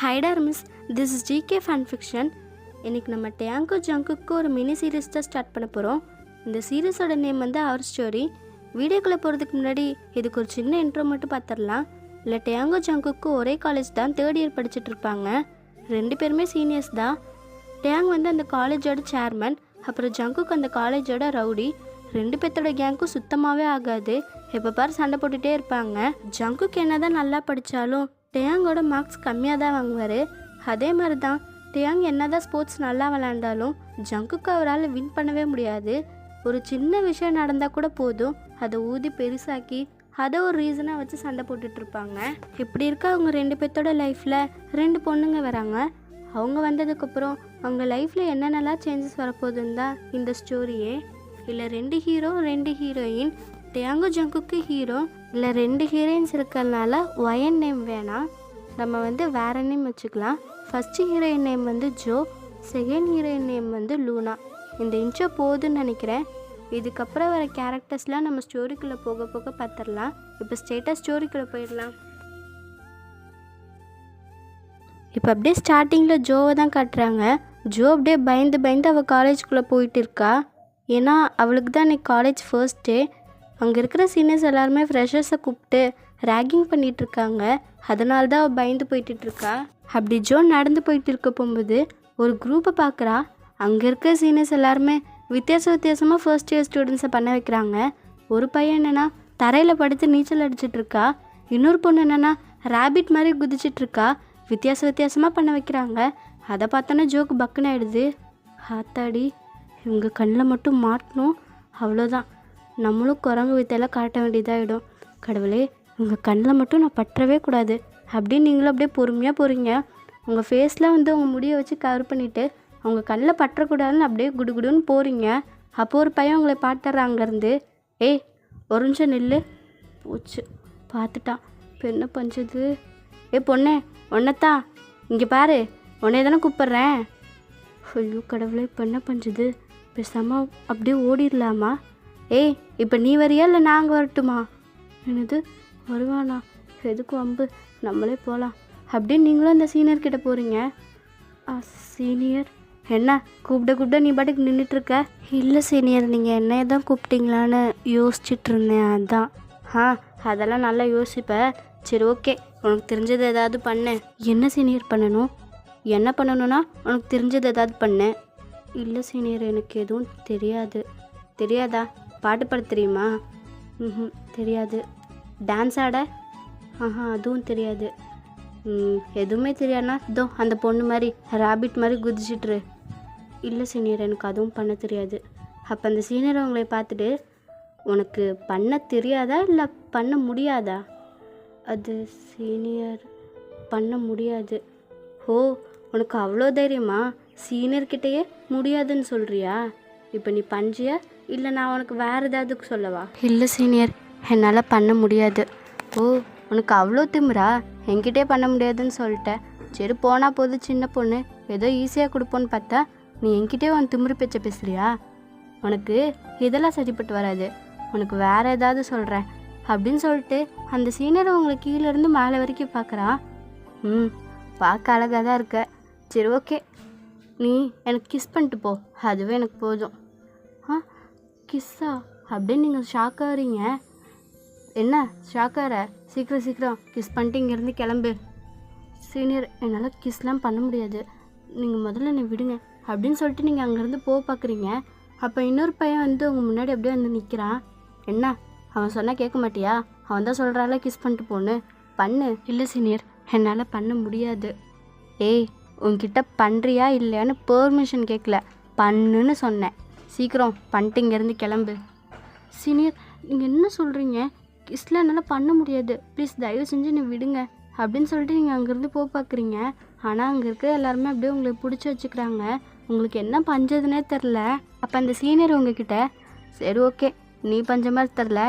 Hi there miss, this is GK fan fiction. இன்னைக்கு நம்ம tango ஜங்குக்கு ஒரு மினி சீரீஸ் தான் ஸ்டார்ட் பண்ண போகிறோம். இந்த சீரீஸோட நேம் வந்து அவர் ஸ்டோரி. வீடியோக்குள்ளே போகிறதுக்கு முன்னாடி இதுக்கு ஒரு சின்ன இன்ட்ரோ மட்டும் பார்த்துடலாம். இல்லை டேங்கோ ஜங்குக்கு ஒரே காலேஜ் தான், 3rd இயர் படிச்சுட்டு இருப்பாங்க. 2 பேருமே சீனியர்ஸ் தான். டேங் வந்து அந்த காலேஜோட சேர்மன், அப்புறம் ஜங்குக்கு அந்த காலேஜோட ரவுடி. 2 பேர்த்தோட கேங்க்கும் சுத்தமாகவே ஆகாது. எப்போ பாரு சண்டை போட்டுகிட்டே இருப்பாங்க. ஜங்குக்கு என்ன தான் நல்லா படித்தாலும் டேங்கோட மார்க்ஸ் கம்மியாக தான் வாங்குவார். அதே மாதிரி தான் டேங் என்ன தான் ஸ்போர்ட்ஸ் நல்லா விளையாண்டாலும் ஜங்குக்கு அவரால் வின் பண்ணவே முடியாது. ஒரு சின்ன விஷயம் நடந்தால் கூட போதும், அதை ஊதி பெருசாக்கி அதை ஒரு ரீசனாக வச்சு சண்டை போட்டுட்ருப்பாங்க. இப்படி இருக்க அவங்க 2 பேர்த்தோட லைஃப்பில் 2 பொண்ணுங்க வராங்க. அவங்க வந்ததுக்கப்புறம் அவங்க லைஃப்பில் என்னென்னலாம் சேஞ்சஸ் வரப்போகுதுன்னு தான் இந்த ஸ்டோரியே. இல்லை 2 ஹீரோ 2 ஹீரோயின். டேங்கோ ஜங்குக்கு ஹீரோ, இல்லை 2 ஹீரோயின்ஸ் இருக்கிறதுனால ஒயன் நேம் வேணாம், நம்ம வந்து வேறு நேம் வச்சுக்கலாம். ஃபஸ்ட்டு ஹீரோயின் நேம் வந்து ஜோ, செகண்ட் ஹீரோயின் நேம் வந்து லூனா. இந்த இன்ட்ரோ போதுன்னு நினைக்கிறேன். இதுக்கப்புறம் வர கேரக்டர்ஸ்லாம் நம்ம ஸ்டோரிக்குள்ளே போக போக பார்த்துடலாம். இப்போ ஸ்ட்ரெயிட்டாக ஸ்டோரிக்குள்ளே போயிடலாம். இப்போ அப்படியே ஸ்டார்டிங்கில் ஜோவை தான் காட்டுறாங்க. ஜோ அப்படியே பயந்து பயந்து அவள் காலேஜுக்குள்ளே போயிட்டு இருக்கா. ஏன்னா அவளுக்கு தான் இன்றைக்கி காலேஜ் ஃபர்ஸ்ட் டே. அங்கே இருக்கிற சீனியர்ஸ் எல்லாருமே ஃப்ரெஷர்ஸை கூப்பிட்டு ரேகிங் பண்ணிகிட்ருக்காங்க. அதனால தான் அவள் பயந்து போயிட்டுருக்கா. அப்படி ஜோ நடந்து போயிட்டு இருக்க போகும்போது ஒரு குரூப்பை பார்க்குறா. அங்கே இருக்கிற சீனியர்ஸ் எல்லாருமே வித்தியாசமாக ஃபர்ஸ்ட் இயர் ஸ்டூடெண்ட்ஸை பண்ண வைக்கிறாங்க. ஒரு பையன் என்னென்னா தரையில் படுத்து நீச்சல் அடிச்சிட்ருக்கா. இன்னொரு பொண்ணு என்னென்னா ரேபிட் மாதிரி குதிச்சிட்ருக்கா. வித்தியாசமாக பண்ண வைக்கிறாங்க. அதை பார்த்தோன்னா ஜோக்கு பக்குன்னு ஆகிடுது. ஆத்தாடி, இவங்க கண்ணில் மட்டும் மாட்டணும், அவ்வளோதான், நம்மளும் குரங்கு வித்தையெல்லாம் காட்ட வேண்டியதாகிடும். கடவுளே, உங்கள் கண்ணில் மட்டும் நான் பற்றவே கூடாது அப்படின்னு நீங்களும் அப்படியே பொறுமையாக போகிறீங்க. உங்கள் ஃபேஸில் வந்து உங்கள் முடியை வச்சு கவர் பண்ணிவிட்டு அவங்க கண்ணில் பற்றக்கூடாதுன்னு அப்படியே குடுகுடுன்னு போகிறீங்க. அப்போது ஒரு பையன் உங்களை பாட்டுற அங்கேருந்து, ஏய் ஒரு நிமிஷம் நில்லு. போச்சு, பார்த்துட்டான். இப்போ என்ன பஞ்சது? பொண்ணே, ஒன்றைத்தான் இங்கே பாரு, உன்னைய தானே கூப்பிட்றேன். ஐயோ கடவுளே, இப்போ என்ன பஞ்சது? பேசாமல் அப்படியே ஓடிடலாமா? ஏய், இப்போ நீ வரியா இல்லை நாங்கள் வரட்டுமா? என்னது வருவானா? எதுக்கு வம்பு, நம்மளே போகலாம் அப்படின்னு நீங்களும் அந்த சீனியர்கிட்ட போகிறீங்க. சீனியர் என்ன கூப்பிட நீ பாட்டுக்கு நின்றுட்டுருக்க? இல்லை சீனியர், நீங்கள் என்னைய தான் கூப்பிட்டீங்களான்னு யோசிச்சுட்டு இருந்தேன், அதான். அதெல்லாம் நல்லா யோசிப்பேன். சரி ஓகே, உனக்கு தெரிஞ்சது ஏதாவது பண்ணு. என்ன சீனியர் பண்ணணும்? என்ன பண்ணணும்னா உனக்கு தெரிஞ்சது ஏதாவது பண்ணு. இல்லை சீனியர், எனக்கு எதுவும் தெரியாது. தெரியாதா? பாட்டு பாட தெரியுமா? தெரியாது. டான்ஸ் ஆட? அதுவும் தெரியாது. எதுவுமே தெரியாதுனா இதோ அந்த பொண்ணு மாதிரி ராபிட் மாதிரி குதிச்சிட்ரு. இல்லை சீனியர், எனக்கு அதுவும் பண்ண தெரியாது. அப்போ அந்த சீனியர் அவங்களை பார்த்துட்டு, உனக்கு பண்ண தெரியாதா இல்லை பண்ண முடியாதா? அது சீனியர், பண்ண முடியாது. ஓ, உனக்கு அவ்வளோ தைரியமா? சீனியர்கிட்டையே முடியாதுன்னு சொல்கிறியா? இப்போ நீ பஞ்சியா இல்லை நான் உனக்கு வேறு ஏதாவது சொல்லவா? இல்லை சீனியர், என்னால் பண்ண முடியாது. ஓ, உனக்கு அவ்வளோ திமிரா? என்கிட்டே பண்ண முடியாதுன்னு சொல்லிட்டேன். சரி போனால் போது, சின்ன பொண்ணு, ஏதோ ஈஸியாக கொடுப்போன்னு பார்த்தா நீ என்கிட்டே உன் திமிரு பேச்ச பேசுகிறியா? உனக்கு இதெல்லாம் சரிப்பட்டு வராது, உனக்கு வேறு ஏதாவது சொல்கிறேன் அப்படின்னு சொல்லிட்டு அந்த சீனியர் உங்களை கீழேருந்து மேலே வரைக்கும் பார்க்குறான். பார்க்க அழகாக தான் இருக்க. சரி ஓகே, நீ எனக்கு கிஸ் பண்ணிட்டு போ, அதுவே எனக்கு போதும். கிஸ்ஸா அப்படின்னு நீங்கள் ஷாக் ஆகிறீங்க. என்ன ஷாக் ஆகிற? சீக்கிரம் கிஸ் பண்ணிட்டு இங்கேருந்து கிளம்பு. சீனியர், என்னால் கிஸ்லாம் பண்ண முடியாது, நீங்கள் முதல்ல என்னை விடுங்க அப்படின்னு சொல்லிட்டு நீங்கள் அங்கேருந்து பார்க்குறீங்க. அப்போ இன்னொரு பையன் வந்து உங்கள் முன்னாடி அப்படியே வந்து நிற்கிறான். என்ன, அவன் சொன்னால் கேட்க மாட்டியா? அவன் தான் சொல்கிறால கிஸ் பண்ணிட்டு போன்னு, பண்ணு. இல்லை சீனியர், என்னால் பண்ண முடியாது. ஏய், உன்கிட்ட பண்ணுறியா இல்லையான்னு பெர்மிஷன் கேட்கல, பண்ணுன்னு சொன்னேன். சீக்கிரம் பண்ணிட்டு இங்கேருந்து கிளம்பு. சீனியர், நீங்கள் என்ன சொல்கிறீங்க? கிஸ்லாம் என்னால் பண்ண முடியாது, ப்ளீஸ் தயவு செஞ்சு நீ விடுங்க அப்படின்னு சொல்லிட்டு நீங்கள் அங்கேருந்து பார்க்குறீங்க. ஆனால் அங்கே இருக்கிற எல்லாருமே அப்படியே உங்களை பிடிச்சி வச்சுக்கிறாங்க. உங்களுக்கு என்ன பஞ்சதுன்னே தெரில. அப்போ அந்த சீனியர் உங்ககிட்ட, சரி ஓகே, நீ பஞ்ச மாதிரி தெரில,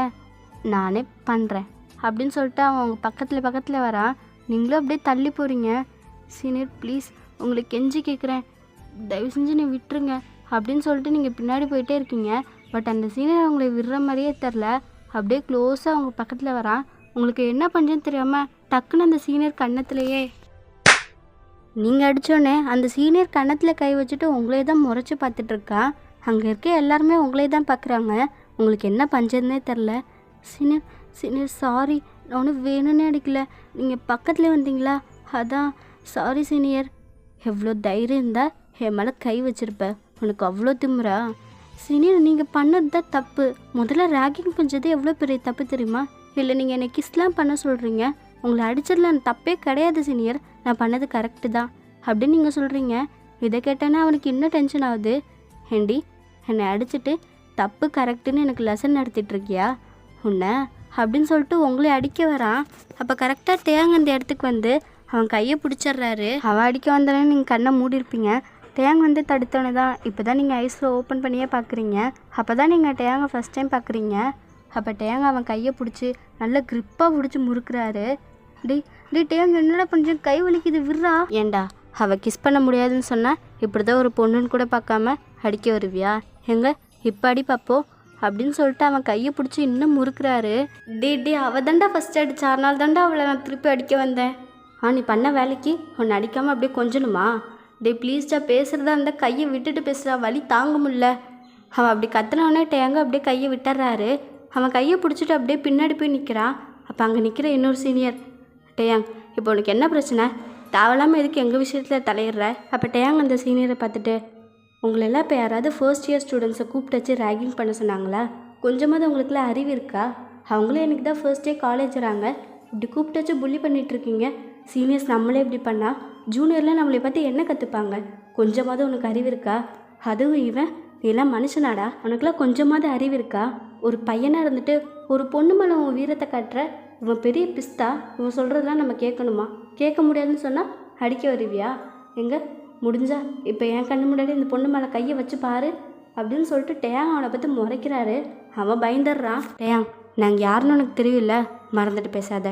நானே பண்ணுறேன் அப்படின்னு சொல்லிட்டு அவன் உங்கள் பக்கத்தில் வரான். நீங்களும் அப்படியே தள்ளி போகிறீங்க. சீனியர் ப்ளீஸ், உங்களுக்கு கெஞ்சி கேட்குறேன், தயவு செஞ்சு நீ விட்டுருங்க அப்படின்னு சொல்லிட்டு நீங்கள் பின்னாடி போயிட்டே இருக்கீங்க. பட் அந்த சீனியர் அவங்களை விடுற மாதிரியே தெரில. அப்படியே க்ளோஸாக அவங்க பக்கத்தில் வரான். உங்களுக்கு என்ன பண்ணுறேன்னு தெரியாமல் டக்குன்னு அந்த சீனியர் கன்னத்துலேயே நீங்கள் அடித்தோடனே அந்த சீனியர் கன்னத்தில் கை வச்சுட்டு உங்களே தான் முறைச்சி பார்த்துட்ருக்கா. அங்கே இருக்க எல்லாருமே உங்களே தான் பார்க்குறாங்க. உங்களுக்கு என்ன பஞ்சதுன்னே தெரில. சீனியர் சீனியர் சாரி, நான் ஒன்றும் வேணும்னே அடிக்கல, நீங்கள் பக்கத்துலேயே வந்தீங்களா, அதான் சாரி சீனியர். எவ்வளோ தைரியம் இருந்தால் என் மேலே கை வச்சுருப்ப, உனக்கு அவ்வளோ திமுறா? சீனியர் நீங்கள் பண்ணது தான் தப்பு. முதல்ல ரேகிங் பண்ணது எவ்வளோ பெரிய தப்பு தெரியுமா? இல்லை நீங்கள் என்னை கிஸ்லாம் பண்ண சொல்கிறீங்க. உங்களை அடிச்சதில் தப்பே கிடையாது சீனியர், நான் பண்ணது கரெக்டு தான் அப்படின்னு நீங்கள் சொல்கிறீங்க. இதை கேட்டேன்னா அவனுக்கு இன்னும் டென்ஷன் ஆகுது. ஏண்டி, என்னை அடிச்சுட்டு தப்பு கரெக்டுன்னு எனக்கு லெசன் நடத்திட்டுருக்கியா உன்னை அப்படின்னு சொல்லிட்டு உங்களே அடிக்க வரான். அப்போ கரெக்டாக தேங்க அந்த இடத்துக்கு வந்து அவன் கையை பிடிச்சிட்றாரு. அவன் அடிக்க வந்தானே நீங்கள் கண்ணை மூடிருப்பீங்க. தேங்க வந்து தடுத்தோன்னே தான் இப்போ தான் நீங்கள் ஐஸில் ஓப்பன் பண்ணியே பார்க்குறீங்க. அப்போ தான் நீங்கள் தேங்க ஃபஸ்ட் டைம் பார்க்குறீங்க. அப்போ தேங்க அவன் கையை பிடிச்சி நல்ல க்ரிப்பாக பிடிச்சி முறுக்குறாரு. டே தேங்க என்னடா பண்ணுறேன், கை வலிக்குது விட்றா. ஏண்டா அவள் கிஸ் பண்ண முடியாதுன்னு சொன்னால் இப்படி தான் ஒரு பொண்ணுன்னு கூட பார்க்காம அடிக்க வருவியா? எங்க இப்போ அடி பாப்போ அப்படின்னு சொல்லிட்டு அவன் கையை பிடிச்சி இன்னும் முறுக்குறாரு. டே அவள் தாண்டா ஃபஸ்ட் அடிச்சா, அதனால தாண்டா அவளை நான் திருப்பி அடிக்க வந்தேன். நீ பண்ண வேலைக்கு உன்னை அடிக்காமல் அப்படியே கொஞ்சணுமா? ப்ளீஸ்டா, பேசுகிறதா இருந்தால் கையை விட்டுட்டு பேசுகிறா, வலி தாங்க முடில. அவன் அப்படி கத்துனவனே டேங்க அப்படியே கையை விட்டுறாரு. அவன் கையை பிடிச்சிட்டு அப்படியே பின்னாடி போய் நிற்கிறான். அப்போ அங்கே நிற்கிற இன்னொரு சீனியர், டேயாங் இப்போ உனக்கு என்ன பிரச்சனை, தேவையில்லாமல் எதுக்கு எங்கள் விஷயத்தில் தலையிடுற? அப்போ டேயாங் அந்த சீனியரை பார்த்துட்டு, உங்களெல்லாம் இப்போ யாராவது ஃபர்ஸ்ட் இயர் ஸ்டூடெண்ட்ஸை கூப்பிட்டு வச்சு ரேகிங் பண்ண சொன்னாங்களா? கொஞ்சமாவது உங்களுக்குலாம் அறிவு இருக்கா? அவங்களே எனக்கு தான் ஃபர்ஸ்ட் டே காலேஜ் வராங்க, இப்படி கூப்பிட்டு வச்சு புள்ளி பண்ணிகிட்ருக்கீங்க. சீனியர்ஸ் நம்மளே இப்படி பண்ணால் ஜூனியர்லாம் நம்மளை பார்த்து என்ன கற்றுப்பாங்க? கொஞ்சமாவது உனக்கு அறிவு இருக்கா? அதுவும் இவன், நீலாம் மனுஷனாடா, உனக்குலாம் கொஞ்சமாவது அறிவு இருக்கா? ஒரு பையனாக இருந்துட்டு ஒரு பொண்ணு மேலே உன் வீரத்தை காட்டுற. இவன் பெரிய பிஸ்தா, இவன் சொல்கிறதெல்லாம் நம்ம கேட்கணுமா? கேட்க முடியாதுன்னு சொன்னால் அடிக்க வருவியா? எங்கே முடிஞ்சா இப்போ என் கண்ணு முன்னாடி இந்த பொண்ணு மேலே கையை வச்சு பாரு அப்படின்னு சொல்லிட்டு டேயாங் அவனை பற்றி முறைக்கிறாரு. அவன் பயந்துடுறான். டேயாங் நாங்கள் யாருன்னு உனக்கு தெரியல, மறந்துட்டு பேசாத.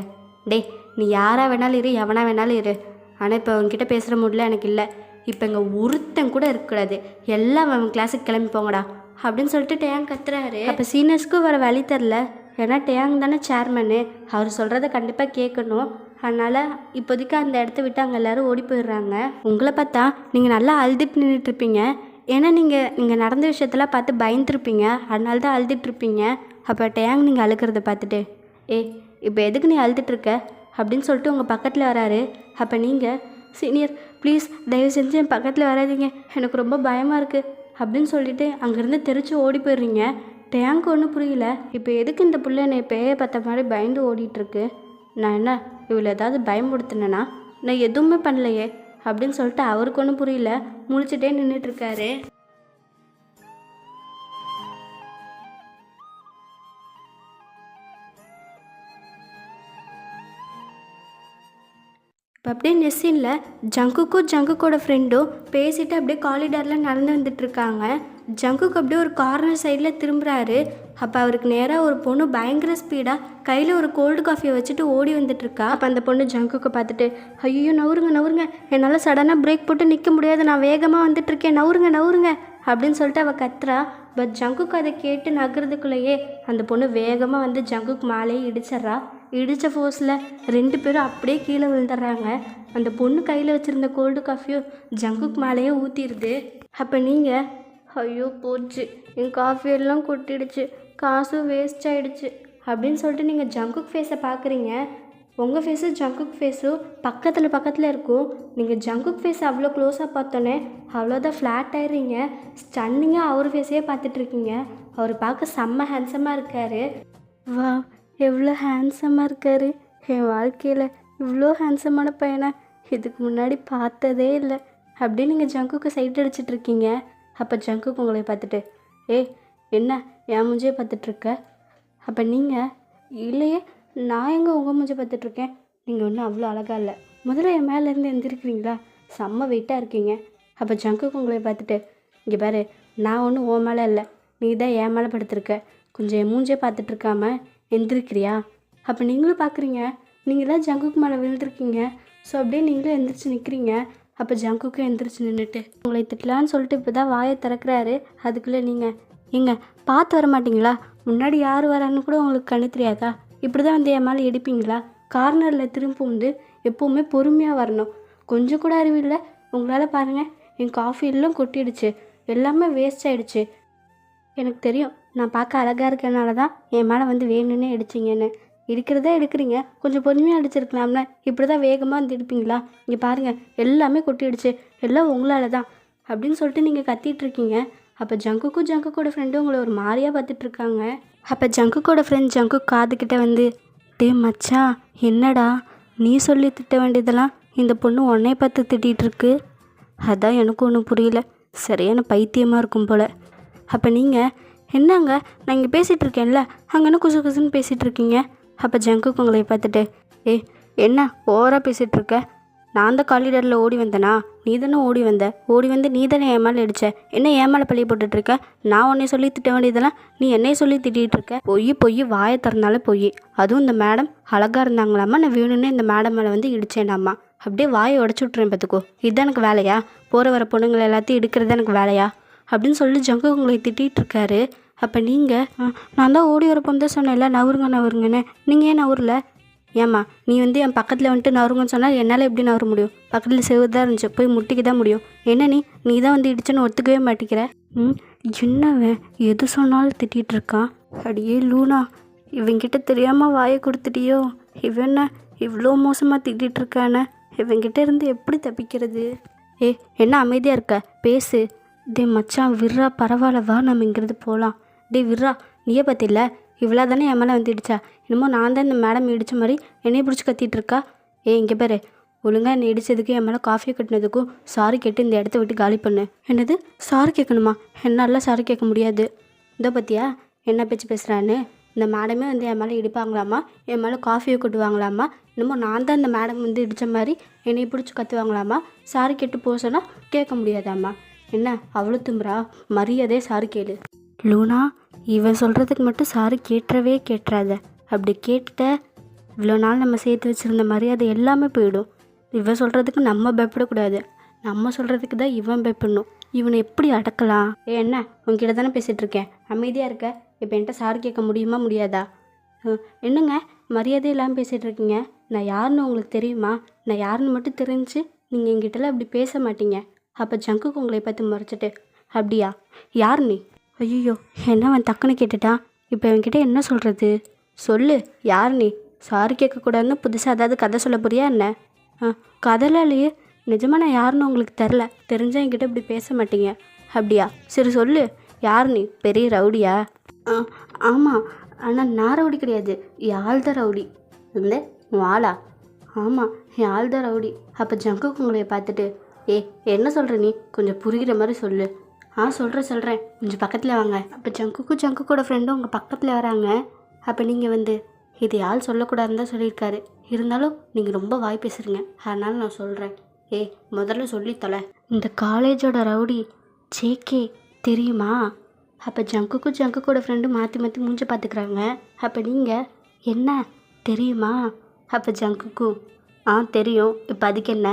நீ யாராக வேணாலும் இரு, எவனா வேணாலும் இரு, ஆனால் இப்போ அவன்கிட்ட பேசுகிற முடியல எனக்கு இல்லை. இப்போ இங்கே ஒருத்தன் கூட இருக்கக்கூடாது, எல்லாம் அவன் கிளாஸுக்கு கிளம்பி போங்கடா அப்படின்னு சொல்லிட்டு டேயாங் கத்துறாரு. அப்போ சீனியர்ஸ்க்கும் வர வழி தெரில, ஏன்னா டேயாங் தானே சேர்மனு, அவர் சொல்கிறத கண்டிப்பாக கேட்கணும். அதனால் இப்போதைக்கு அந்த இடத்த விட்டு அங்கே எல்லோரும் ஓடி போயிடுறாங்க. உங்களை பார்த்தா நீங்கள் நல்லா அழுதுட்டு நின்றுட்டுருப்பீங்க, ஏன்னா நீங்கள் நடந்த விஷயத்தெல்லாம் பார்த்து பயந்துருப்பீங்க, அதனால தான் அழுதுட்ருப்பீங்க. அப்போ டேயாங் நீங்கள் அழுக்கிறத பார்த்துட்டு, இப்போ எதுக்கு நீ அழுதுட்ருக்க அப்படின்னு சொல்லிட்டு உங்கள் பக்கத்தில் வராரு. அப்போ நீங்கள், சீனியர் ப்ளீஸ் தயவு செஞ்சு என் பக்கத்தில் வராதிங்க, எனக்கு ரொம்ப பயமாக இருக்குது அப்படின்னு சொல்லிட்டு அங்கேருந்து தெரிச்சு ஓடி போயிடுறீங்க. டேயாங்க்கு ஒன்றும் புரியல, இப்போ எதுக்கு இந்த புள்ள என்னை பேயை பார்த்த மாதிரி பயந்து ஓடிட்டுருக்கு, நான் என்ன இவ்வளோ ஏதாவது பயன்படுத்தினேன்னா? நான் எதுவுமே பண்ணலையே அப்படின்னு சொல்லிட்டு அவருக்கு ஒன்றும் புரியல, முழிச்சிட்டே நின்றுட்டுருக்காரு. இப்போ அப்படியே நெஸ்ஸின்ல ஜங்குக்கோட ஃப்ரெண்டும் பேசிட்டு அப்படியே காரிடாரில் நடந்து வந்துட்டுருக்காங்க. ஜங்குக் அப்படியே ஒரு கார்னர் சைடில் திரும்புகிறாரு. அப்போ அவருக்கு நேராக ஒரு பொண்ணு பயங்கர ஸ்பீடாக கையில் ஒரு கோல்டு காஃபியை வச்சுட்டு ஓடி வந்துட்டுருக்கா. அப்போ அந்த பொண்ணு ஜங்குக்கை பார்த்துட்டு, ஐயோ நவுருங்க, என்னால் சடனாக பிரேக் போட்டு நிற்க முடியாது, நான் வேகமாக வந்துட்டுருக்கேன், நவுருங்க அப்படின்னு சொல்லிட்டு அவள் கத்துறா. பட் ஜங்குக்கு அதை கேட்டு நகர்றதுக்குள்ளேயே அந்த பொண்ணு வேகமாக வந்து ஜங்குக்கு மேலேயே இடிச்சிட்றா. இடித்த ஃபோர்ஸில் 2 பேரும் அப்படியே கீழே விழுந்துடுறாங்க. அந்த பொண்ணு கையில் வச்சுருந்த கோல்டு காஃபியும் ஜங்குக்கு மேலேயே ஊற்றிடுது. அப்போ நீங்கள், ஐயோ போச்சு, என் காஃபியெல்லாம் கொட்டிடுச்சு, காசும் வேஸ்ட் ஆகிடுச்சு அப்படின்னு சொல்லிட்டு நீங்கள் ஜங்குக் ஃபேஸை பார்க்குறீங்க. உங்கள் ஃபேஸும் ஜங்குக் ஃபேஸும் பக்கத்தில் இருக்கும். நீங்கள் ஜங்குக் ஃபேஸை அவ்வளோ க்ளோஸாக பார்த்தோன்னே அவ்வளோதான் ஃப்ளாட் ஆயிடுறீங்க. ஸ்டன்னிங்காக அவர் ஃபேஸையே பார்த்துட்ருக்கீங்க. அவர் பார்க்க செம்ம ஹேண்ட்ஸமாக இருக்கார். வா, எவ்வளோ ஹேண்ட்ஸமாக இருக்கார். என் வாழ்க்கையில் இவ்வளோ ஹேண்ட்ஸமான பையனை இதுக்கு முன்னாடி பார்த்ததே இல்லை அப்படின்னு நீங்கள் ஜங்குக்கு சைட் அடிச்சிட்ருக்கீங்க. அப்போ ஜங்குக்கு உங்களை பார்த்துட்டு, என்ன என் மூஞ்சியை பார்த்துட்ருக்க? அப்போ நீங்கள், இல்லையே நான் எங்கே உங்கள் மூஞ்சி பார்த்துட்ருக்கேன், நீங்கள் ஒன்றும் அவ்வளோ அழகாக இல்லை, முதல்ல என் மேலேருந்து எந்திருக்கிறீங்களா, செம்ம வெயிட்டாக இருக்கீங்க. அப்போ ஜங்குக்கு உங்களை பார்த்துட்டு, இங்கே பாரு, நான் ஒன்றும் உன் மேலே இல்லை, நீ தான் என் மேலே படுத்துருக்க, கொஞ்சம் என் மூஞ்சியை பார்த்துட்ருக்காம எந்திருக்கிறியா? அப்போ நீங்களும் பார்க்குறீங்க, நீங்கள் தான் ஜங்குக்கு மேலே விழுந்துருக்கீங்க. ஸோ அப்படியே நீங்களும் எந்திரிச்சு நிற்கிறீங்க. அப்போ ஜங்குக்கும் எந்திரிச்சு நின்றுட்டு உங்களை திட்டலான்னு சொல்லிட்டு இப்போ தான் வாயை திறக்கிறாரு. அதுக்குள்ளே நீங்கள், பார்த்து வர மாட்டிங்களா? முன்னாடி யார் வரான்னு கூட உங்களுக்கு கண்ணு தெரியாதா? இப்படி தான் வந்து என் மேலே எடுப்பீங்களா? கார்னரில் திரும்ப வந்து எப்போவுமே பொறுமையாக வரணும், கொஞ்சம் கூட அறிவு இல்லை உங்களால். பாருங்கள், என் காஃபி எல்லாம் கொட்டிடுச்சு, எல்லாமே வேஸ்ட் ஆகிடுச்சு. எனக்கு தெரியும் நான் பார்க்க அழகாக இருக்கனால தான் என் மேலே வந்து வேணும்னே அடிச்சிங்கன்னு. இருக்கிறதா எடுக்கிறீங்க, கொஞ்சம் பொறுமையாக அடிச்சிருக்கலாம்ல. இப்படி தான் வேகமாக வந்து எடுப்பீங்களா? இங்கே பாருங்கள், எல்லாமே கொட்டிடுச்சு, எல்லாம் உங்களால் தான் அப்படின்னு சொல்லிட்டு நீங்கள் கத்திகிட்ருக்கீங்க. அப்போ ஜங்குக்கோட ஃப்ரெண்டும் உங்களை ஒரு மாதிரியாக பார்த்துட்ருக்காங்க. அப்போ ஜங்குக்கோட ஃப்ரெண்ட் ஜங்குக் காதுகிட்ட வந்து, டே மச்சான், என்னடா நீ சொல்லி திட்ட வேண்டியதெல்லாம் இந்த பொண்ணு உன்னை பார்த்து திட்டிகிட்ருக்கு. அதான் எனக்கு ஒன்றும் புரியல, சரியான பைத்தியமாக இருக்கும் போல். அப்போ நீங்கள் என்னங்க, நான் இங்கே பேசிகிட்டு இருக்கேன்ல, அங்கேன்னு குசு குசுன்னு பேசிகிட்டு இருக்கீங்க. அப்போ ஜங்குக்கு உங்களை பார்த்துட்டு, என்ன ஓவராக பேசிகிட்ருக்க? நான் தான் காலிடரில் ஓடி வந்தேனா? நீ தானே ஓடி வந்து நீ தானே என் மேலே அடித்த. என்ன என் மேலே பழிய போட்டுட்ருக்க? நான் உன்னை சொல்லி திட்ட வேண்டியதெல்லாம் நீ என்னைய சொல்லி திட்டிகிட்டு இருக்க. பொய் வாயை திறந்தாலே பொய். அதுவும் இந்த மேடம் அழகாக இருந்தாங்களாம்மா, நான் வேணும்னே இந்த மேடம் மேலே வந்து இடித்தேனாம்மா. அப்படியே வாயை உடச்சி விட்றேன் பார்த்துக்கோ. இதுதான் எனக்கு வேலையா? போகிற வர பொண்ணுங்களை எல்லாத்தையும் எடுக்கிறது எனக்கு வேலையா அப்படின்னு சொல்லி ஜங்கு உங்களை திட்டிகிட்டு இருக்காரு. அப்போ நீங்கள், நான் தான் ஓடி வரப்போ தான் சொன்னேன்ல நவருங்கன்னு, நீங்கள் ஏன் நவரில்? ஏம்மா நீ வந்து என் பக்கத்தில் வந்துட்டு நவருங்கன்னு சொன்னால் என்னால் எப்படி நவர முடியும்? பக்கத்தில் செவ்வாய் தான் இருந்துச்சு, போய் முட்டிக்கு தான் முடியும். என்ன நீ தான் வந்து இடிச்சுன்னு ஒத்துக்கவே மாட்டேங்கிற. என்னவன் எது சொன்னாலும் திட்டிகிட்டு இருக்கான். அடியே லூனா, இவங்கிட்ட தெரியாமல் வாயை கொடுத்துட்டியோ? இவன இவ்வளோ மோசமாக திட்டிகிட்டு இருக்கானே, இவங்கிட்ட இருந்து எப்படி தப்பிக்கிறது? என்ன அமைதியாக இருக்க, பேசு. டே மச்சான் விர்றா, பரவாயில்ல வா, நம்ம இங்கிருந்து போகலாம். டே விர்றா, நீயே பார்த்தில்ல இவ்வளோ தானே என் மேலே வந்து இடிச்சா, என்னமோ நான் தான் இந்த மேடம் இடித்த மாதிரி என்னையை பிடிச்சி கத்திட்டு இருக்கா. இங்கே பாரு, ஒழுங்காக என்னை இடித்ததுக்கும் என் மேலே காஃபி கட்டினதுக்கும் சாரி கேட்டு இந்த இடத்த விட்டு காலி பண்ணு. என்னது சாரி கேட்கணுமா? என்னால் சாரி கேட்க முடியாது. இதோ பார்த்தியா என்ன பேச்சு பேசுகிறான்னு. இந்த மேடமே வந்து என் மேலே இடிப்பாங்களாமா, என் மேலே காஃபியை கொட்டுவாங்களாமா, என்னமோ நான் தான் இந்த மேடம் வந்து இடித்த மாதிரி என்னை பிடிச்சி கத்துவாங்களாமா. சாரி கேட்டு போக சொன்னால் கேட்க முடியாதாம்மா. என்ன அவ்வளோ தும்புறா? மரியாதையே சாரி கேளு. லூனா, இவன் சொல்கிறதுக்கு மட்டும் சாரி கேட்டுறாத. அப்படி கேட்டுட்ட இவ்வளோ நாள் நம்ம சேர்த்து வச்சுருந்த மரியாதை எல்லாமே போயிடும். இவன் சொல்கிறதுக்கு நம்ம பயப்படக்கூடாது, நம்ம சொல்கிறதுக்கு தான் இவன் பயப்படணும். இவனை எப்படி அடக்கலாம்? என்ன உங்ககிட்ட தானே பேசிகிட்டு இருக்கேன், அமைதியாக இருக்க. இப்போ என்கிட்ட சாரி கேட்க முடியுமா முடியாதா? என்னங்க மரியாதை இல்லாமல் பேசிகிட்டு இருக்கீங்க? நான் யாருன்னு உங்களுக்கு தெரியுமா? நான் யாருன்னு மட்டும் தெரிஞ்சு நீங்கள் என்கிட்டலாம் அப்படி பேச மாட்டீங்க. அப்போ ஜங்குக்கு உங்களை பார்த்து முறைச்சிட்டு, அப்படியா யார் நீ? ஐயோ என்ன அவன் டக்குன்னு கேட்டுட்டான். இப்போ என்கிட்ட என்ன சொல்கிறது? சொல்லு, யார் நீ? சாரி கேட்கக்கூடாதுன்னு புதுசாக அதாவது கதை சொல்ல போறியா என்ன? கதைலாம் இல்லையே, நிஜமாக நான் யாருன்னு உங்களுக்கு தெரிஞ்சால் என்கிட்ட இப்படி பேச மாட்டீங்க. அப்படியா, சரி சொல்லு, யார் நீ? பெரிய ரவுடியா? ஆமாம், ஆனால் நான் ரவுடி கிடையாது, யாழ் தான் ரவுடி. இல்லை வாளா? ஆமாம், யாழ் தான் ரவுடி. அப்போ ஜங்குக்கு உங்களை பார்த்துட்டு, என்ன சொல்கிற நீ? கொஞ்சம் புரிகிற மாதிரி சொல்லு. சொல்கிறேன், கொஞ்சம் பக்கத்தில் வாங்க. அப்போ ஜங்குக்கோட ஃப்ரெண்டும் உங்கள் பக்கத்தில் வராங்க. அப்போ நீங்கள் வந்து இது யாழ் சொல்லக்கூடாதுன்னு தான் சொல்லியிருக்காரு, இருந்தாலும் நீங்கள் ரொம்ப வாய் பேசுகிறீங்க, அதனால் நான் சொல்கிறேன். முதல்ல சொல்லி தொலை. இந்த காலேஜோட ரவுடி ஜேகே தெரியுமா? அப்போ ஜங்குக்கோட ஃப்ரெண்டும் மாற்றி மூஞ்ச பார்த்துக்கிறாங்க. அப்போ நீங்கள் என்ன தெரியுமா? அப்போ ஜங்குக்கு தெரியும். இப்போ அதுக்கு என்ன?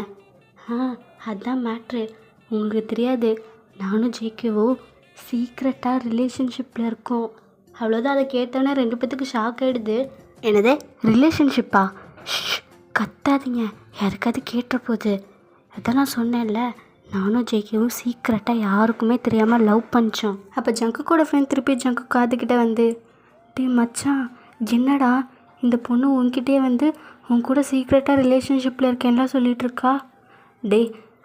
அதுதான் மேட்ரு. உங்களுக்கு தெரியாது, நானும் ஜேகேவோ சீக்ரெட்டாக ரிலேஷன்ஷிப்பில் இருக்கோம். அவ்வளோதான். அதை கேட்டோன்னே 2 பேத்துக்கு ஷாக் ஆகிடுது. என்னது ரிலேஷன்ஷிப்பா? கத்தாதீங்க, யாருக்காவது கேட்ட போகுது. அதான் நான் சொன்னேன்ல, நானும் ஜேகேவும் சீக்ரெட்டாக யாருக்குமே தெரியாமல் லவ் பண்ணிச்சோம். அப்போ ஜங்குக்கோட ஃப்ரெண்ட் திருப்பி ஜங்கு காதுகிட்ட வந்து, டே மச்சான், என்னடா இந்த பொண்ணு உன்கிட்டே வந்து உன் கூட சீக்ரெட்டாக ரிலேஷன்ஷிப்பில் இருக்கேன்லாம் சொல்லிகிட்ருக்கா?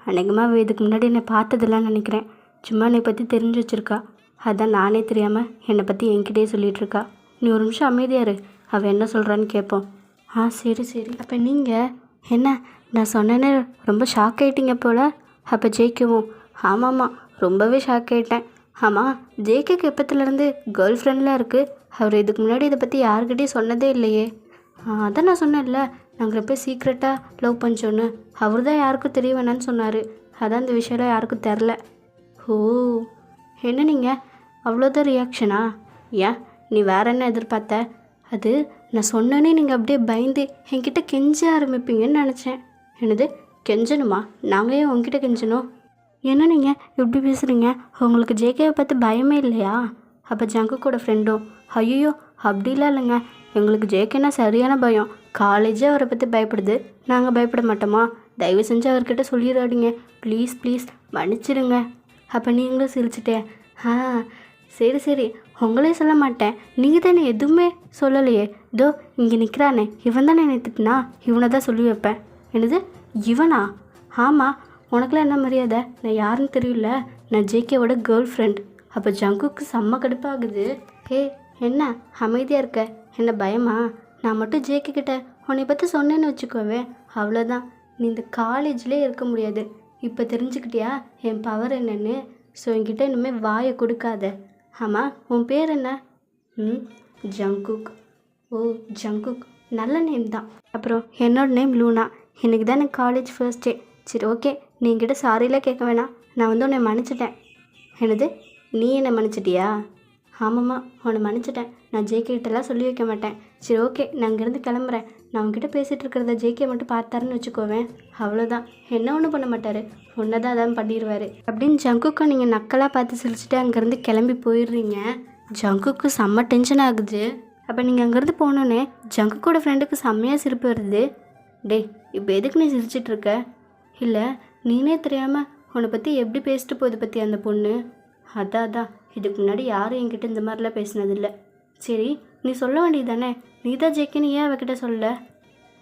அநேகமாக இதுக்கு முன்னாடி என்னை பார்த்ததில்லான்னு நினைக்கிறேன். சும்மா என்னை பற்றி தெரிஞ்சு வச்சுருக்கா, அதான் நானே தெரியாமல் என்னை பற்றி என்கிட்டே சொல்லிகிட்ருக்கா. நீ ஒரு நிமிஷம் அமைதியாரு, அவள் என்ன சொல்கிறான்னு கேட்போம். சரி. அப்போ நீங்கள் என்ன நான் சொன்னேன்னு ரொம்ப ஷாக் ஆகிட்டீங்க போல். அப்போ ஜேகேவும், ஆமாம்மா ரொம்பவே ஷாக் ஆகிட்டேன். ஆமாம், ஜேகேக்கு எப்பத்துலேருந்து கேர்ள் ஃப்ரெண்ட்லாம் இருக்குது, அவர் இதுக்கு முன்னாடி இதை பற்றி யாருக்கிட்டேயும் சொன்னதே இல்லையே. அதான் நான் சொன்னேன்ல, நாங்கள் போய் சீக்ரெட்டாக லவ் பண்ணிச்சோன்னு, அவர் தான் யாருக்கும் தெரிய வேணான்னு சொன்னார். அதான் இந்த விஷயம்லாம் யாருக்கும் தெரில. என்ன நீங்கள் அவ்வளோதான் ரியாக்ஷனா? ஏன் நீ வேற என்ன எதிர்பார்த்த? அது நான் சொன்னோன்னே நீங்கள் அப்படியே பயந்து என்கிட்ட கெஞ்ச ஆரம்பிப்பீங்கன்னு நினச்சேன். என்னது கெஞ்சணுமா? நாங்கள் ஏன் உங்ககிட்ட கெஞ்சணும்? என்ன நீங்கள் எப்படி பேசுகிறீங்க? உங்களுக்கு ஜேகேவை பார்த்து பயமே இல்லையா? அப்போ ஜங்குக்கோட ஃப்ரெண்டும், ஐயோ அப்படிலாம் இல்லைங்க, எங்களுக்கு ஜேகேனா சரியான பயம், காலேஜே அவரை பற்றி பயப்படுது, நாங்கள் பயப்பட மாட்டோமா? தயவு செஞ்சு அவர்கிட்ட சொல்லிடாதீங்க, ப்ளீஸ் ப்ளீஸ் மன்னிச்சிடுங்க. அப்போ நீங்களும் சிரிச்சிட்டேன். ஆ சரி சரி, உங்களே சொல்ல மாட்டேன், நீங்கள் தானே எதுவுமே சொல்லலையே. இதோ இங்கே நிற்கிறானே இவன் தானே என்னை திட்டுனா, இவனை தான் சொல்லி வைப்பேன். என்னது இவனா? ஆமாம், உனக்குலாம் என்ன மரியாதை? நான் யாருன்னு தெரியல, நான் ஜேகேவோட கேர்ள் ஃப்ரெண்ட். அப்போ ஜங்குக்கு செம்ம கடுப்பாகுது. என்ன அமைதியாக இருக்க, என்ன பயமா? நான் மட்டும் ஜேகே கிட்ட உன்னை பற்றி சொன்னேன்னு வச்சுக்கோவே, அவ்வளோதான், நீ இந்த காலேஜ்லேயே இருக்க முடியாது. இப்போ தெரிஞ்சுக்கிட்டியா என் பவர் என்னன்னு? ஸோ என்கிட்ட இனிமேல் வாயை கொடுக்காத. ஆமாம், உன் பேர் என்ன? ஜங்குக். ஓ ஜங்குக், நல்ல நேம் தான். அப்புறம் என்னோட நேம் லூனா. இன்றைக்கி தான் எனக்கு காலேஜ் ஃபர்ஸ்ட் டே. சரி ஓகே, நீ என்கிட்ட சாரிலாம் கேட்க வேணாம், நான் வந்து உன்னை மன்னிச்சிட்டேன். என்னது, நீ என்னை மன்னிச்சிட்டியா? ஆமாம்மா, உன்னை மன்னிச்சிட்டேன். நான் ஜேகே கிட்டலாம் சொல்லி வைக்க மாட்டேன். சரி ஓகே, நான் இங்கேருந்து கிளம்புறேன். நான் உங்ககிட்ட பேசிகிட்டு இருக்கிறத ஜேகே மட்டும் பார்த்தாருன்னு வச்சுக்கோவேன், அவ்வளோதான், என்ன ஒன்றும் பண்ண மாட்டார், ஒன்றை தான் அதான் பண்ணிடுவார் அப்படின்னு ஜங்குக்கை நீங்கள் நக்கலாக பார்த்து சிரிச்சுட்டு அங்கேருந்து கிளம்பி போயிடுறீங்க. ஜங்குக்கு செம்ம டென்ஷன் ஆகுது. அப்போ நீங்கள் அங்கேருந்து போனோன்னே ஜங்குக்கோட ஃப்ரெண்டுக்கு செம்மையாக சிரிப்பு வருது. டேய், இப்போ எதுக்கு நீ சிரிச்சிட்ருக்க? இல்லை, நீனே தெரியாமல் உன்னை பற்றி எப்படி பேசிட்டு போகுது பற்றி அந்த பொண்ணு. அதான் இதுக்கு முன்னாடி யாரும் என்கிட்ட இந்த மாதிரிலாம் பேசினதில்லை. சரி, நீ சொல்ல வேண்டியது தானே, நீ தான் ஜேக்கின்னு ஏன் அவகிட்ட சொல்ல?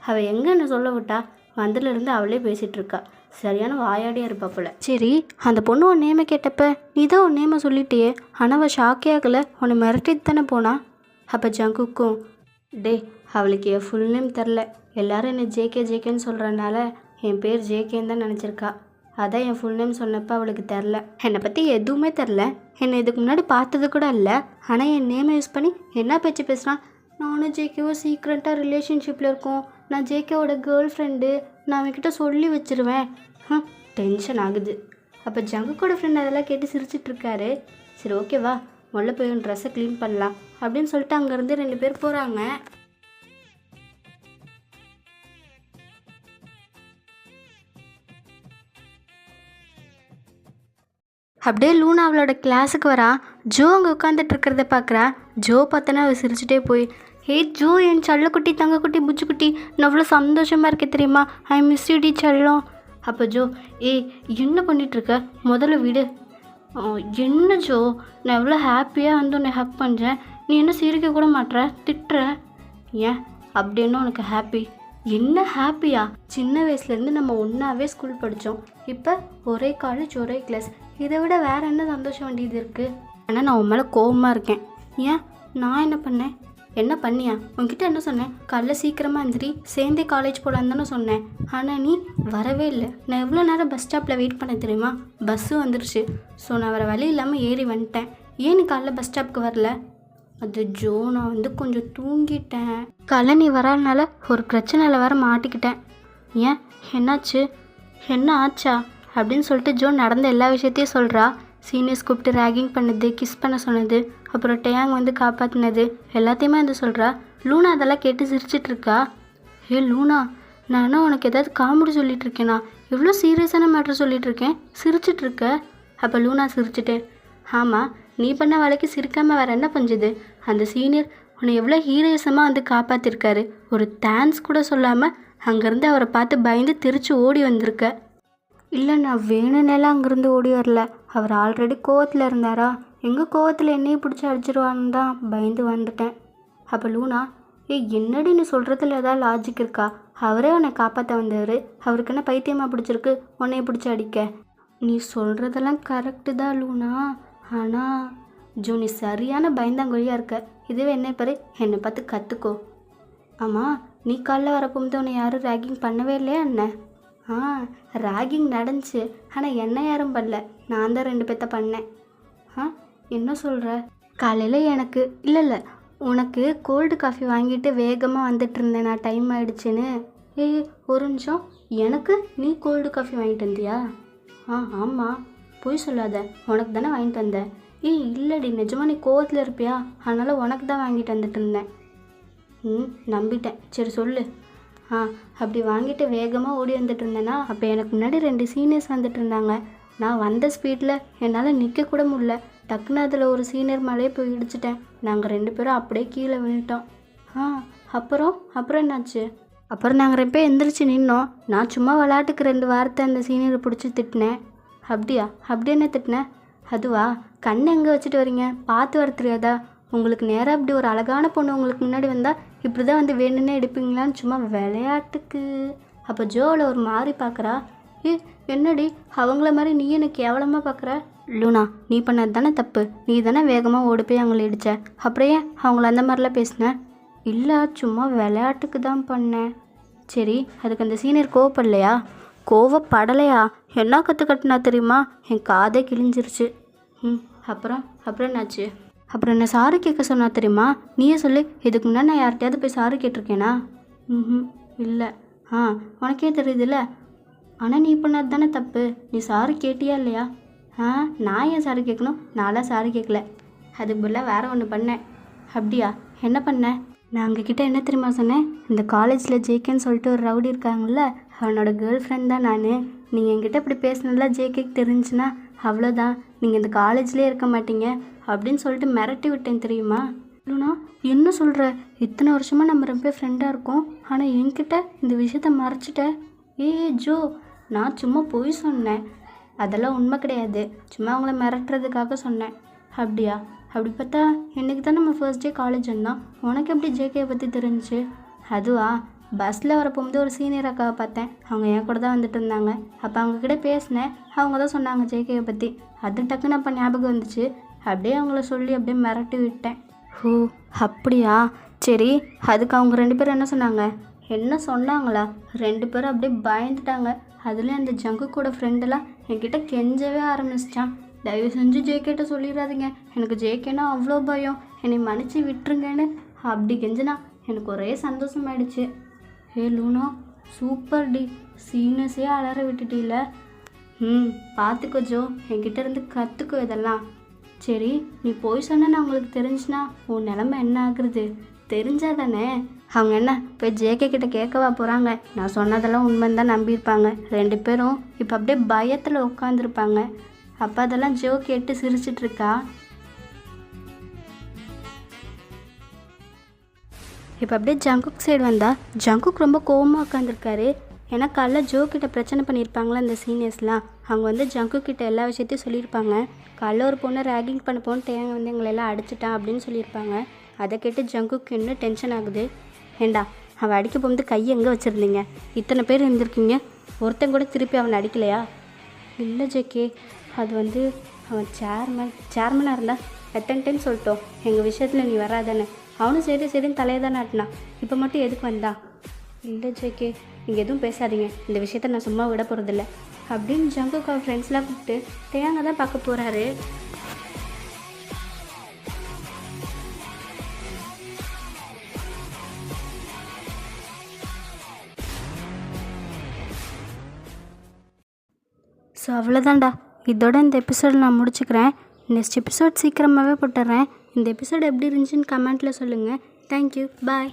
அவள் எங்கே என்ன சொல்ல விட்டா? வந்ததுலேருந்து அவளே பேசிகிட்ருக்கா, சரியான வாயாடியாக இருப்பா போல. சரி, அந்த பொண்ணு உன் நேமை கேட்டப்ப நீ தான் உன் நேமை சொல்லிட்டியே, ஆனால் அவள் ஷாக்கே ஆகலை, உன்னை மிரட்டிட்டு தானே போனா? அப்போ ஜங்குக்கும், டே அவளுக்கு என் ஃபுல் நேம் தெரில, எல்லோரும் என்னை ஜேகேன்னு சொல்கிறனால என் பேர் ஜேகேன்னு தான் நினச்சிருக்கா. அதான் என் ஃபுல் நேம் சொன்னப்போ அவளுக்கு தெரில. என்னை பற்றி எதுவுமே தெரில, என்னை இதுக்கு முன்னாடி பார்த்தது கூட இல்லை. ஆனால் என் நேமை யூஸ் பண்ணி என்ன பேச்சு பேசுகிறான்? நானும் ஜேகேவோ சீக்ரெட்டாக ரிலேஷன்ஷிப்பில் இருக்கோம், நான் ஜேகேவோட கேர்ள் ஃப்ரெண்டு, நான் அவன்கிட்ட சொல்லி வச்சுருவேன். டென்ஷன் ஆகுது. அப்போ ஜங்குக்கோட ஃப்ரெண்ட் அதெல்லாம் கேட்டு சிரிச்சிட்ருக்காரு. சரி ஓகேவா, முதல்ல போய் உன் ட்ரெஸ்ஸை க்ளீன் பண்ணலாம் அப்படின்னு சொல்லிட்டு அங்கேருந்து 2 பேர் போகிறாங்க. அப்படியே லூனா அவளோட கிளாஸுக்கு வரா. ஜோ அங்கே உட்காந்துட்டு இருக்கிறத பார்க்குறா. ஜோ பார்த்தோன்னா அவள் சிரிச்சுட்டே போய், ஜோ என் சல்லக்குட்டி, தங்கக்குட்டி, புச்சுக்குட்டி, நான் அவ்வளோ சந்தோஷமாக இருக்கேன் தெரியுமா, ஐ மிஸ் யூ டி செல்லம். அப்போ ஜோ, என்ன பண்ணிகிட்ருக்க, முதல்ல விடு. என்ன ஜோ, நான் எவ்வளோ ஹாப்பியாக வந்து உன்னை ஹக் பண்ணுறேன், நீ என்ன சிரிக்க கூட மாட்டுற, திட்டுற. ஏன் அப்படி என்ன உனக்கு ஹாப்பி? என்ன ஹாப்பியா? சின்ன வயசுலேருந்து நம்ம ஒன்றாவே ஸ்கூல் படித்தோம், இப்போ ஒரே காலேஜ் ஒரே கிளாஸ், இதை விட வேறு என்ன சந்தோஷம் வேண்டியது இருக்குது? ஆனால் நான் உன் மேலே கோபமாக இருக்கேன். ஏன், நான் என்ன பண்ணேன்? என்ன பண்ணியா? உன்கிட்ட என்ன சொன்னேன்? காலைல சீக்கிரமாக எழுந்திரி, சேர்ந்தே காலேஜ் போகலான்னு தானே சொன்னேன். ஆனால் நீ வரவே இல்லை. நான் எவ்வளோ நேரம் பஸ் ஸ்டாப்பில் வெயிட் பண்ண தெரியுமா? பஸ்ஸு வந்துருச்சு. ஸோ நான் வேறு வழி இல்லாமல் ஏறி வந்துட்டேன். ஏன் நீ காலைல பஸ் ஸ்டாப்புக்கு வரல? அது ஜோ, நான் வந்து கொஞ்சம் தூங்கிட்டேன். காலைல நீ வராதனால ஒரு பிரச்சனையில் வேறு மாட்டிக்கிட்டேன். ஏன், என்னாச்சு? என்ன ஆச்சா அப்படின்னு சொல்லிட்டு ஜோ நடந்த எல்லா விஷயத்தையும் சொல்கிறா. சீனியர்ஸ் கூப்பிட்டு ரேகிங் பண்ணது, கிஸ் பண்ண சொன்னது, அப்புறம் டேயாங் வந்து காப்பாற்றினது எல்லாத்தையுமே வந்து சொல்கிறா. லூனா அதெல்லாம் கேட்டு சிரிச்சிட்ருக்கா. லூனா, நான் என்ன உனக்கு ஏதாவது காமெடி சொல்லிகிட்ருக்கேனா? எவ்வளோ சீரியஸான மேட்ரு சொல்லிகிட்ருக்கேன், சிரிச்சிட்ருக்க. அப்போ லூனா சிரிச்சிட்டு, ஆமாம், நீ பண்ண வேலைக்கு சிரிக்காமல் வேறு என்ன பஞ்சுது? அந்த சீனியர் உன்னை எவ்வளோ ஹீரோயிசமாக வந்து காப்பாற்றிருக்காரு, ஒரு தேங்க்ஸ் கூட சொல்லாமல் அங்கேருந்து அவரை பார்த்து பயந்து திருச்சி ஓடி வந்திருக்க. இல்லை, நான் வேணும்னெல்லாம் அங்கேருந்து ஓடி வரல, அவர் ஆல்ரெடி கோவத்தில் இருந்தாரா, எங்கள் கோவத்தில் என்னையும் பிடிச்சி அடிச்சிருவான்னு தான் பயந்து வந்துட்டேன். அப்போ லூனா, என்னடி நீ சொல்கிறதுல ஏதாவது லாஜிக் இருக்கா? அவரே உன்னை காப்பாற்ற வந்தவர், அவருக்கு என்ன பைத்தியமாக பிடிச்சிருக்கு உன்னைய பிடிச்சி அடிக்க? நீ சொல்கிறதெல்லாம் கரெக்டு தான் லூனா, ஆனால் ஜோ நீ சரியான பயந்தாங்கொழியாக இருக்க. இதுவே என்னை பாரு, என்னை பார்த்து கற்றுக்கோ. ஆமாம், நீ காலைல வரப்போது உன்னை யாரும் ரேகிங் பண்ணவே இல்லையா என்ன? ரேகிங் நடந்துச்சு, ஆனால் என்ன யாரும் பண்ணல, நான் தான் 2 பேர்த்த பண்ணேன். என்ன சொல்கிற? காலையில் எனக்கு இல்லை உனக்கு கோல்டு காஃபி வாங்கிட்டு வேகமாக வந்துட்டு இருந்தேன், நான் டைம் ஆகிடுச்சின்னு. ஒரு நிமிஷம், எனக்கு நீ கோல்டு காஃபி வாங்கிட்டு வந்தியா? ஆமாம், போய் சொல்லாத, உனக்கு தானே வாங்கிட்டு வந்தேன். இல்லைடி, நிஜமாக நீ கோவத்தில் இருப்பியா, அதனால் உனக்கு தான் வாங்கிட்டு வந்துட்டு இருந்தேன். நம்பிட்டேன், சரி சொல்லு. அப்படி வாங்கிட்டு வேகமாக ஓடி வந்துட்டு இருந்தேன்னா, அப்போ எனக்கு முன்னாடி 2 சீனியர்ஸ் வந்துட்டு இருந்தாங்க. நான் வந்த ஸ்பீடில் என்னால் நிற்க கூட முடியல, டக்குன்னு அதில் ஒரு சீனியர் மேலேயே போய் இடிச்சிட்டேன். நாங்கள் 2 பேரும் அப்படியே கீழே விழுட்டோம். அப்புறம் என்னாச்சு? அப்புறம் நாங்கள் 2 பேர் எந்திரிச்சு நின்னோம். நான் சும்மா விளையாட்டுக்கு 2 வார்த்தை அந்த சீனியரை பிடிச்சி திட்டினேன். அப்படியா? அப்படி என்ன திட்டினேன்? அதுவா, கண் எங்கே வச்சுட்டு வரீங்க, பார்த்து வர தெரியாதா? உங்களுக்கு நேராக இப்படி ஒரு அழகான பொண்ணு உங்களுக்கு முன்னாடி வந்தால் இப்படி தான் வந்து வேணும்னே எடுப்பீங்களான்னு சும்மா விளையாட்டுக்கு. அப்போ ஜோவில் ஒரு மாதிரி பார்க்குறா. என்னடி அவங்கள மாதிரி நீ எனக்கு கேவலமாக பார்க்குற? லூனா, நீ பண்ணது தானே தப்பு. நீ தானே வேகமாக ஓடி போய் அவங்கள இடிச்ச. அப்புறம் ஏன் அவங்கள அந்த மாதிரிலாம் பேசினேன்? இல்லை, சும்மா விளையாட்டுக்கு தான் பண்ணேன். சரி, அதுக்கு அந்த சீனியர் கோவப்படலையா? கோவப்படலையா? என்ன கற்றுக்கட்டினா தெரியுமா? என் காதே கிழிஞ்சிருச்சு. அப்புறம் என்னாச்சு? அப்புறம் என்ன சாரி கேட்க சொன்னா தெரியுமா? நீயே சொல்லு. இதுக்கு முன்னாடி நான் யார்கிட்டயாவது போய் சாரி கேட்டிருக்கேனா? இல்லை. உனக்கே தெரியுதுல்ல. ஆனால் நீ பண்ணது தானே தப்பு. நீ சாரி கேட்டியா இல்லையா? நான் ஏன் சாரி கேட்கணும்? நான்லாம் சாரி கேட்கல. அதுக்கு பதிலாக வேறு ஒன்று பண்ணேன். அப்படியா? என்ன பண்ணேன்? நான் உங்ககிட்ட என்ன தெரியுமா சொன்னேன்? இந்த காலேஜில் ஜேகேன்னு சொல்லிட்டு ஒரு ரவுடி இருக்காங்கல்ல, அவனோட கேர்ள் ஃப்ரெண்ட் தான் நான். நீங்கள் என்கிட்ட இப்படி பேசினதுல ஜேகேக்கு தெரிஞ்சுன்னா அவ்வளோதான், நீங்கள் இந்த காலேஜ்லேயே இருக்க மாட்டீங்க அப்படின்னு சொல்லிட்டு மிரட்டி விட்டேன் தெரியுமா? இல்லைனா என்ன சொல்கிற? இத்தனை வருஷமாக நம்ம 2 பேர் ஃப்ரெண்டாக இருக்கோம், ஆனால் என்கிட்ட இந்த விஷயத்த மறைச்சிட்ட. ஜோ, நான் சும்மா போய் சொன்னேன். அதெல்லாம் உண்மை கிடையாது. சும்மா அவங்கள மிரட்டுறதுக்காக சொன்னேன். அப்படியா? அப்படி பார்த்தா இன்றைக்கி தான் நம்ம ஃபர்ஸ்ட் டே காலேஜ் வந்தோம். உனக்கு எப்படி ஜேகேயை பற்றி தெரிஞ்சுச்சு? அதுவா, பஸ்ஸில் வர போகும்போது ஒரு சீனியர் அக்காவை பார்த்தேன். அவங்க என் கூட தான் வந்துட்டு இருந்தாங்க. அப்போ அவங்கக்கிட்ட பேசினேன். அவங்க தான் சொன்னாங்க ஜேகேயை பற்றி. அது டக்குன்னு அப்போ ஞாபகம் வந்துச்சு. அப்படியே அவங்கள சொல்லி அப்படியே மிரட்டி விட்டேன். அப்படியா? சரி, அதுக்கு அவங்க 2 பேரும் என்ன சொன்னாங்க? என்ன சொன்னாங்களா? 2 பேரும் அப்படியே பயந்துட்டாங்க. அதுலேயும் அந்த ஜங்கு கூட ஃப்ரெண்டெல்லாம் என்கிட்ட கெஞ்சவே ஆரம்பிச்சிட்டான். தயவு செஞ்சு ஜேகேட்ட சொல்லிடாதீங்க, எனக்கு ஜேகேனா அவ்வளோ பயம், என்னை மன்னிச்சு விட்டுருங்கன்னு அப்படி கெஞ்சினா எனக்கு ஒரே சந்தோஷமாயிடுச்சு. லூனா, சூப்பர் டி, சீனஸே அலற விட்டுட்டில்ல. பார்த்துக்கோ ஜோ, என்கிட்ட இருந்து கற்றுக்கோ இதெல்லாம். சரி, நீ போய் சொன்ன நான் உங்களுக்கு தெரிஞ்சுன்னா உன் நிலமை என்ன ஆகுறது? தெரிஞ்சா தானே. அவங்க என்ன போய் ஜேகே கிட்ட கேட்கவா போகிறாங்க? நான் சொன்னதெல்லாம் உண்மைன்னு தான் நம்பியிருப்பாங்க. 2 பேரும் இப்போ அப்படியே பயத்தில் உட்காந்துருப்பாங்க. அப்போ அதெல்லாம் ஜோ கேட்டு சிரிச்சிட்ருக்கா. இப்போ அப்படியே ஜங்குக் சைடு வந்தால் ஜங்குக் ரொம்ப கோவமாக உட்காந்துருக்காரு. ஏன்னா காலைல ஜோ கிட்ட பிரச்சனை பண்ணியிருப்பாங்களா இந்த சீனியர்ஸ்லாம். அவங்க வந்து ஜங்குக் கிட்ட எல்லா விஷயத்தையும் சொல்லியிருப்பாங்க. காலைல ஒரு பொண்ணை ரேகிங் பண்ண போன்னு தேங்க வந்து எங்களெல்லாம் அடிச்சிட்டான் அப்படின்னு சொல்லியிருப்பாங்க. அதை கேட்டு ஜங்குக்கு இன்னும் டென்ஷன் ஆகுது. ஏண்டா, அவன் அடிக்க போகும்போது கையை எங்கே வச்சுருந்தீங்க? இத்தனை பேர் இருந்திருக்கீங்க, ஒருத்தன் கூட திருப்பி அவனை அடிக்கலையா? இல்லை ஜேகே, அது வந்து அவன் சேர்மனாக இருந்தால் எத்தனை டைம் சொல்லிட்டோம் எங்கள் விஷயத்தில் நீ வராதானே. அவனும் சரின்னு தலையை தான் நாட்டினான். இப்போ மட்டும் எதுக்கு வந்தான்? இல்லை ஜேகே, நீங்கள் எதுவும் பேசாதீங்க, இந்த விஷயத்த நான் சும்மா விட போகிறதில்ல அப்படின்னு ஜங்குக்கு அவன் ஃப்ரெண்ட்ஸ்லாம் கூப்பிட்டு தேங்க தான் பார்க்க போகிறாரு. ஸோ அவ்வளோதான்டா, இதோட இந்த எபிசோட் நான் முடிச்சுக்கிறேன். நெக்ஸ்ட் எபிசோட் சீக்கிரமாகவே போட்டுறேன். இந்த எபிசோட் எப்படி இருந்துச்சுன்னு கமெண்ட்டில் சொல்லுங்கள். தேங்க்யூ, பாய்.